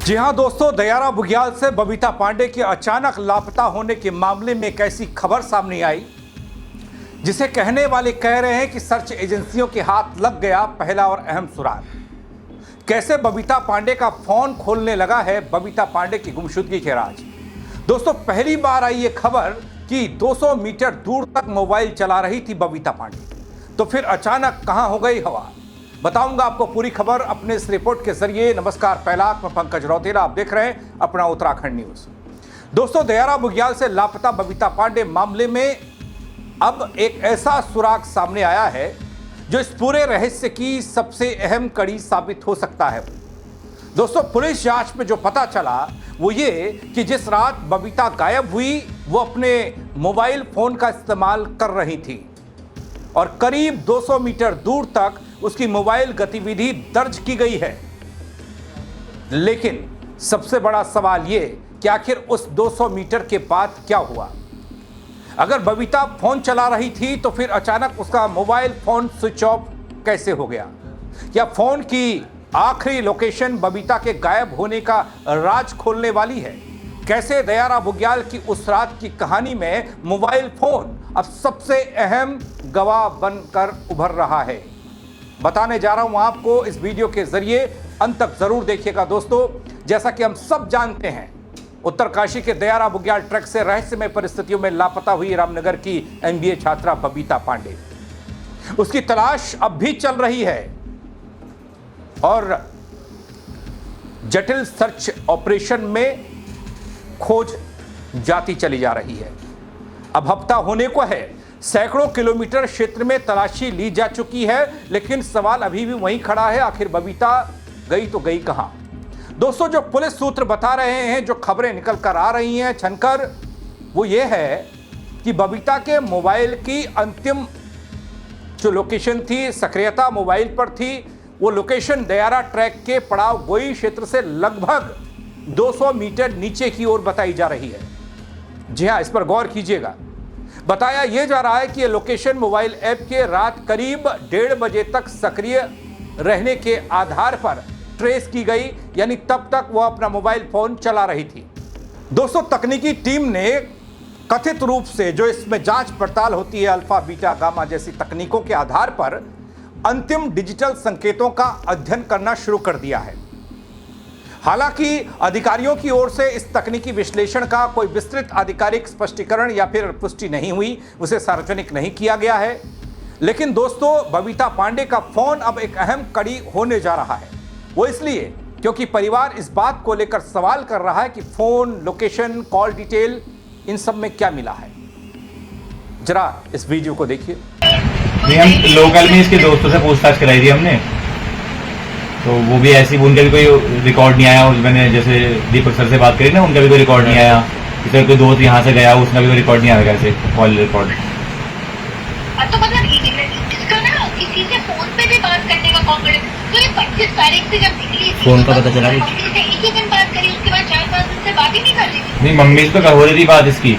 जी हां दोस्तों, दयारा बुग्याल से बबीता पांडे के अचानक लापता होने के मामले में एक ऐसी खबर सामने आई जिसे कहने वाले कह रहे हैं कि सर्च एजेंसियों के हाथ लग गया पहला और अहम सुराग। कैसे बबीता पांडे का फोन खोलने लगा है बबीता पांडे की गुमशुदगी के राज। दोस्तों, पहली बार आई ये खबर कि 200 मीटर दूर तक मोबाइल चला रही थी बबीता पांडे, तो फिर अचानक कहां हो गई हवा। बताऊंगा आपको पूरी खबर अपने इस रिपोर्ट के जरिए। नमस्कार, पहला मैं पंकज रौतेला, आप देख रहे हैं अपना उत्तराखंड न्यूज। दोस्तों, दयारा बुग्याल से लापता बबीता पांडे मामले में अब एक ऐसा सुराग सामने आया है जो इस पूरे रहस्य की सबसे अहम कड़ी साबित हो सकता है। दोस्तों, पुलिस जांच में जो पता चला वो ये कि जिस रात बबीता गायब हुई वो अपने मोबाइल फोन का इस्तेमाल कर रही थी और करीब 200 मीटर दूर तक उसकी मोबाइल गतिविधि दर्ज की गई है। लेकिन सबसे बड़ा सवाल ये कि आखिर उस 200 मीटर के बाद क्या हुआ। अगर बबीता फोन चला रही थी तो फिर अचानक उसका मोबाइल फोन स्विच ऑफ कैसे हो गया? क्या फोन की आखिरी लोकेशन बबीता के गायब होने का राज खोलने वाली है? कैसे दयारा बुग्याल की उस रात की कहानी में मोबाइल फोन अब सबसे अहम गवाह बनकर उभर रहा है, बताने जा रहा हूं आपको इस वीडियो के जरिए। अंत तक जरूर देखिएगा दोस्तों। जैसा कि हम सब जानते हैं, उत्तरकाशी के दयारा बुग्याल ट्रैक से रहस्यमय परिस्थितियों में लापता हुई रामनगर की एमबीए छात्रा बबीता पांडे, उसकी तलाश अब भी चल रही है और जटिल सर्च ऑपरेशन में खोज जाती चली जा रही है। अब हफ्ता होने को है, सैकड़ों किलोमीटर क्षेत्र में तलाशी ली जा चुकी है, लेकिन सवाल अभी भी वहीं खड़ा है, आखिर बबीता गई तो गई कहां? दोस्तों, जो पुलिस सूत्र बता रहे हैं, जो खबरें निकल कर आ रही हैं छनकर, वो ये है कि बबीता के मोबाइल की अंतिम जो लोकेशन थी, सक्रियता मोबाइल पर थी, वो लोकेशन दयारा ट्रैक के पड़ाव गोई क्षेत्र से लगभग 200 मीटर नीचे की ओर बताई जा रही है। जी हां, इस पर गौर कीजिएगा। बताया यह जा रहा है कि यह लोकेशन मोबाइल ऐप के रात करीब 1:30 बजे तक सक्रिय रहने के आधार पर ट्रेस की गई, यानी तब तक वह अपना मोबाइल फोन चला रही थी। दोस्तों, तकनीकी टीम ने कथित रूप से जो इसमें जांच पड़ताल होती है अल्फा बीटा गामा जैसी तकनीकों के आधार पर अंतिम डिजिटल संकेतों का अध्ययन करना शुरू कर दिया है। हालांकि अधिकारियों की ओर से इस तकनीकी विश्लेषण का कोई विस्तृत आधिकारिक स्पष्टीकरण या फिर पुष्टि नहीं हुई, उसे सार्वजनिक नहीं किया गया है। लेकिन दोस्तों, बबीता पांडे का फोन अब एक अहम कड़ी होने जा रहा है। वो इसलिए क्योंकि परिवार इस बात को लेकर सवाल कर रहा है कि फोन, लोकेशन, कॉल डिटेल, इन सब में क्या मिला है। जरा इस वीडियो को देखिए। हम लोकल में इसके दोस्तों से पूछताछ कराई थी हमने, तो वो भी ऐसी, उनका भी कोई रिकॉर्ड नहीं आया। मैंने जैसे दीपक सर से बात करी ना, उनका भी कोई रिकॉर्ड नहीं आया। जैसे कोई दोस्त यहाँ से गया, उसका भी कोई रिकॉर्ड नहीं आया ऐसे कॉल रिकॉर्ड। तो मतलब इसका ना किसी से फोन पे भी बात करने का कॉन्फिडेंस, तो ये 25 तारीख से जब निकली थी, फोन का पता चला कि मम्मी से एक ही दिन बात करी, उसके बाद 4-5 दिन से बात ही नहीं कर रही थी। नहीं, मम्मी से तो हो रही थी बात इसकी,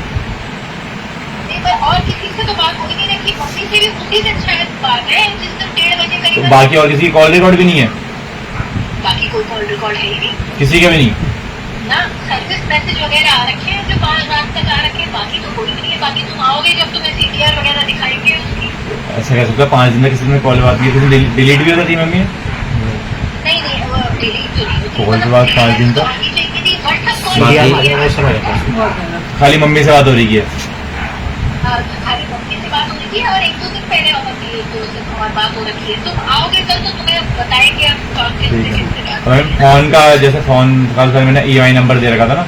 नहीं पर और किसी से तो बात हो ही नहीं रही। मम्मी से भी उसी दिन शायद बात है जिस दिन 1:30 बजे करीब। तो बाकी और किसी की कॉल रिकॉर्ड भी नहीं है? बाकी कोई कॉल रिकॉर्ड है ही नहीं, किसी के भी नहीं ना। सर्विस मैसेज वगैरह आ रखे हैं जो 5 रात तक आ रखे हैं, बाकी तो कोई भी नहीं है। बाकी तुम आओगे जब तुम्हें सीडीआर वगैरह दिखाएंगे उसकी। ऐसा कह सकता है 5 दिन में किसी ने कॉल बात की, किसी ने डिलीट भी हो जाती मम्मी? नहीं नहीं, वो डिलीट तो नहीं होती। कॉल के बाद 5 दिन तक खाली मम्मी से बात हो रही है। खाली मम्मी से बात हो रही है और 1-2 दिन पहले और बात हो रखी है। तुम आओगे कल तो तुम्हें बताएंगे हम किससे बात। फोन का जैसे फोन कल सर मैंने EMI नंबर दे रखा था ना,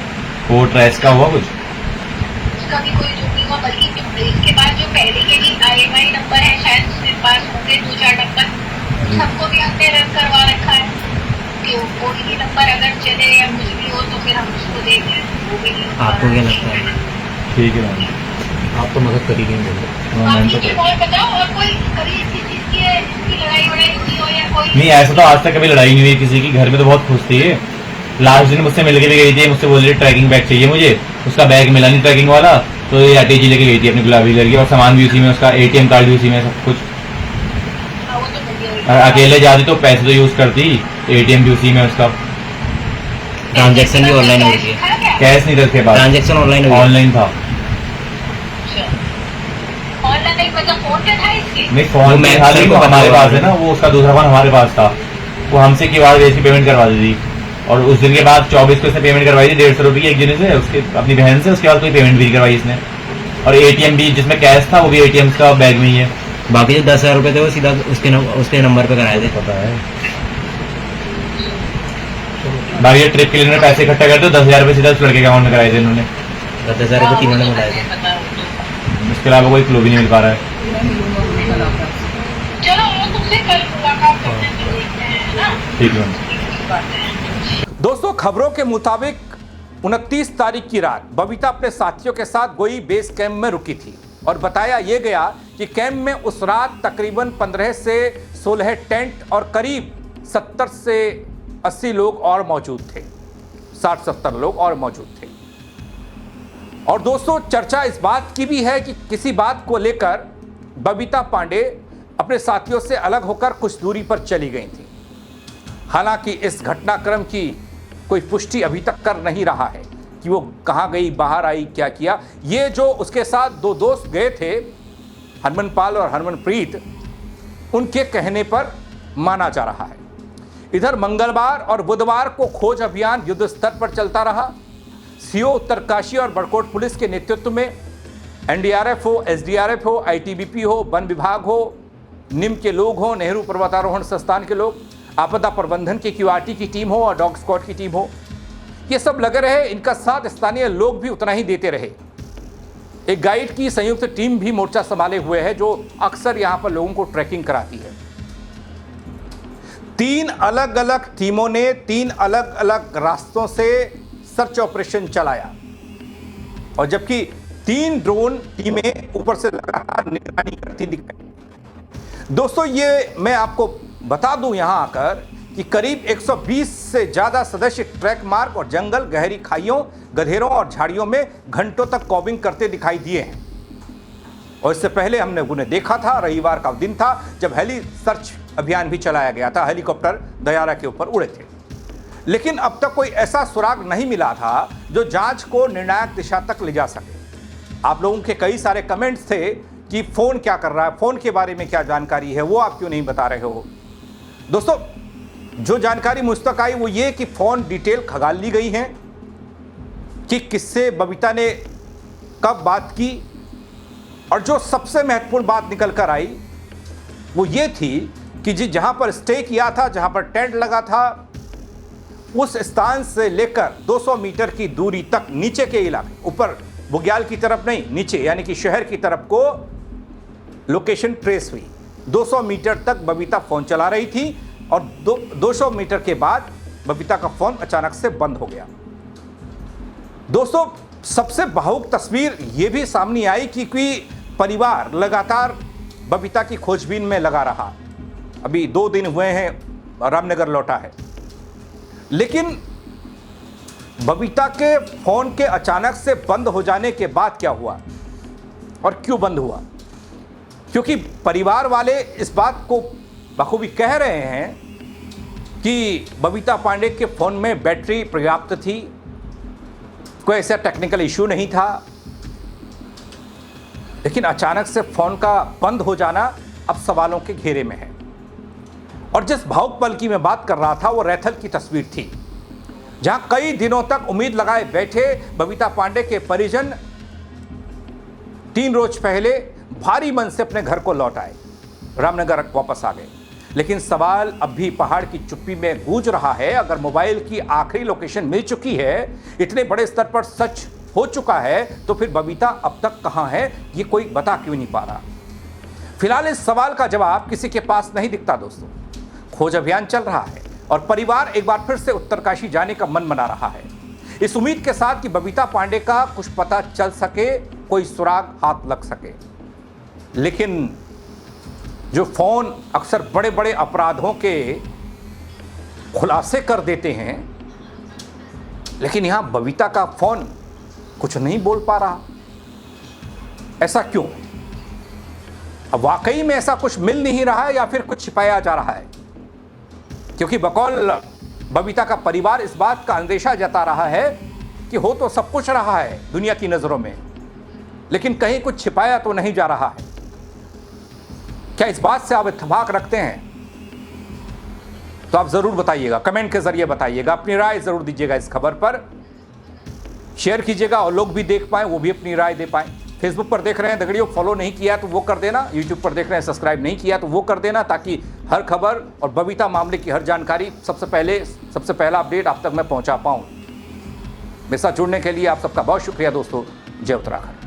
वो ट्रेस का हुआ कुछ? उसका भी कोई जो नहीं हुआ, बल्कि इसके बाद जो पहले के भी IMI नंबर है शायद उसके पास होंगे 2-4 नंबर, सबको भी हमने रन करवा रखा है कि कोई भी नंबर अगर चले या कुछ भी हो तो फिर हम उसको देख लें। वो भी नहीं। आपको क्या लगता है? ठीक है मैम, आप तो मदद कर ही देंगे। और बताओ, और कोई कभी इसी चीज की है जिसकी लड़ाई वड़ाई हुई हो या कोई? नहीं, ऐसा तो आज तक कभी लड़ाई नहीं हुई किसी की। घर में तो बहुत खुश थी। लास्ट दिन मुझसे मिलके भी गई थी, मुझसे बोल रही ट्रैकिंग बैग चाहिए मुझे। उसका बैग मिला नहीं ट्रैकिंग वाला, तो ये ATG लेके गई थी अपनी गुलाबी कलर की, और सामान भी उसी में, उसका ATM कार्ड भी उसी में, सब कुछ। अकेले जाती तो पैसे तो यूज करती, ATM भी उसी में उसका। ट्रांजैक्शन भी ऑनलाइन हो रही है। कैश नहीं रखे पास, ट्रांजैक्शन ऑनलाइन हो रही है। ऑनलाइन था। ऑनलाइन मतलब फोन पे था इसके? नहीं वो फोन मैं में था, सर लेकिन को वो हमारे बता पास है ना, वो उसका दूसरा फोन हमारे पास था, वो हमसे क्यूआर बेस की पेमेंट करवा दी थी। और उस दिन के बाद 24 को इसने पेमेंट करवाई थी 150 रुपये की एक जने से, उसके अपनी बहन से। उसके बाद कोई पेमेंट भी नहीं करवाई इसने। और एटीएम भी जिसमें कैश था वो भी एटीएम का बैग में ही है। बाकी जो 10,000 रुपए थे वो सीधा उसके नंबर पे कराए थे। पता है बाकी ये ट्रिप के लिए उन्होंने पैसे इकट्ठा करते 10,000 रुपये सीधा उस लड़के के अकाउंट में कराए थे इन्होंने। 10,000 रुपए तीनों ने बुलाए थे। उसके अलावा कोई क्लू भी नहीं मिल पा रहा है। चलो वो तुमसे कल मुलाकात करने के लिए है ना? ठीक है। दोस्तों, खबरों के मुताबिक 29 तारीख की रात बबीता अपने साथियों के साथ गोई बेस कैंप में रुकी थी और बताया यह गया कि कैंप में उस रात तकरीबन 15 से 16 टेंट और करीब 70 से 80 लोग और मौजूद थे, 60-70 लोग और मौजूद थे। और दोस्तों, चर्चा इस बात की भी है कि किसी बात को लेकर बबीता पांडे अपने साथियों से अलग होकर कुछ दूरी पर चली गई थी। हालांकि इस घटनाक्रम की कोई पुष्टि अभी तक कर नहीं रहा है कि वो कहां गई, बाहर आई, क्या किया। ये जो उसके साथ दो दोस्त गए थे, हरमनपाल और हरमनप्रीत, उनके कहने पर माना जा रहा है। इधर मंगलवार और बुधवार को खोज अभियान युद्ध स्तर पर चलता रहा। सीओ उत्तरकाशी और बड़कोट पुलिस के नेतृत्व में एनडीआरएफ हो, एसडीआरएफ हो, आईटीबीपी हो, वन विभाग हो, निम के लोग हो, नेहरू पर्वतारोहण संस्थान के लोग, आपदा प्रबंधन की क्यूआरटी की टीम हो और डॉग स्क्वाड की टीम हो, ये सब लगे रहे। इनका साथ स्थानीय लोग भी उतना ही देते रहे। एक गाइड की संयुक्त टीम भी मोर्चा संभाले हुए है जो अक्सर यहां पर लोगों को ट्रैकिंग कराती है। 3 अलग अलग टीमों ने 3 अलग अलग रास्तों से सर्च ऑपरेशन चलाया और जबकि 3 ड्रोन टीमें ऊपर से लगातार निगरानी करती दिखाई। दोस्तों, ये मैं आपको बता दूं यहां आकर कि करीब 120 से ज्यादा सदस्य ट्रैक मार्ग और जंगल, गहरी खाइयों, गधेरों और झाड़ियों में घंटों तक कॉबिंग करते दिखाई दिए हैं। और इससे पहले हमने उन्हें देखा था, रविवार का दिन था जब हेली सर्च अभियान भी चलाया गया था। हेलीकॉप्टर दयारा के ऊपर उड़े थे, लेकिन अब तक कोई ऐसा सुराग नहीं मिला था जो जांच को निर्णायक दिशा तक ले जा सके। आप लोगों के कई सारे कमेंट्स थे कि फोन क्या कर रहा है, फोन के बारे में क्या जानकारी है, वो आप क्यों नहीं बता रहे हो। दोस्तों, जो जानकारी मुझ तक आई वो ये कि फोन डिटेल खंगाल ली गई है कि किससे बबीता ने कब बात की। और जो सबसे महत्वपूर्ण बात निकल कर आई वो ये थी कि जहां पर स्टे किया था, जहां पर टेंट लगा था, उस स्थान से लेकर 200 मीटर की दूरी तक नीचे के इलाके, ऊपर बुग्याल की तरफ नहीं, नीचे यानी कि शहर की तरफ को लोकेशन ट्रेस हुई। 200 मीटर तक बबीता फोन चला रही थी और 200 मीटर के बाद बबीता का फोन अचानक से बंद हो गया। दोस्तों, सबसे भावुक तस्वीर यह भी सामने आई कि परिवार लगातार बबीता की खोजबीन में लगा रहा। अभी 2 दिन हुए हैं, रामनगर लौटा है, लेकिन बबीता के फोन के अचानक से बंद हो जाने के बाद क्या हुआ और क्यों बंद हुआ? क्योंकि परिवार वाले इस बात को बखूबी कह रहे हैं कि बबीता पांडे के फोन में बैटरी पर्याप्त थी, कोई ऐसा टेक्निकल इशू नहीं था, लेकिन अचानक से फोन का बंद हो जाना अब सवालों के घेरे में है। और जिस भावुक पल की मैं बात कर रहा था वो रैथल की तस्वीर थी, जहां कई दिनों तक उम्मीद लगाए बैठे बबीता पांडे के परिजन 3 रोज पहले भारी मन से अपने घर को लौट आए, रामनगर वापस आ गए। लेकिन सवाल अब भी पहाड़ की चुप्पी में गूंज रहा है। अगर मोबाइल की आखिरी लोकेशन मिल चुकी है, इतने बड़े स्तर पर सच हो चुका है, तो फिर बबीता अब तक कहां है, ये कोई बता क्यों नहीं पा रहा? फिलहाल इस सवाल का जवाब किसी के पास नहीं दिखता। दोस्तों, खोज अभियान चल रहा है और परिवार एक बार फिर से उत्तरकाशी जाने का मन बना रहा है, इस उम्मीद के साथ कि बबीता पांडे का कुछ पता चल सके, कोई सुराग हाथ लग सके। लेकिन जो फोन अक्सर बड़े बड़े अपराधों के खुलासे कर देते हैं, लेकिन यहां बबीता का फोन कुछ नहीं बोल पा रहा। ऐसा क्यों? अब वाकई में ऐसा कुछ मिल नहीं रहा है या फिर कुछ छिपाया जा रहा है? क्योंकि बकौल बबीता का परिवार इस बात का अंदेशा जता रहा है कि हो तो सब कुछ रहा है दुनिया की नजरों में, लेकिन कहीं कुछ छिपाया तो नहीं जा रहा है। क्या इस बात से आप इत्तेफाक रखते हैं? तो आप जरूर बताइएगा, कमेंट के जरिए बताइएगा, अपनी राय जरूर दीजिएगा इस खबर पर, शेयर कीजिएगा और लोग भी देख पाए, वो भी अपनी राय दे पाए। फेसबुक पर देख रहे हैं दगड़ियों, फॉलो नहीं किया तो वो कर देना, यूट्यूब पर देख रहे हैं सब्सक्राइब नहीं किया तो वो कर देना, ताकि हर खबर और बबीता मामले की हर जानकारी सबसे पहला अपडेट आप तक मैं पहुंचा पाऊं। मेरे साथ जुड़ने के लिए आप सबका बहुत शुक्रिया दोस्तों। जय उत्तराखंड।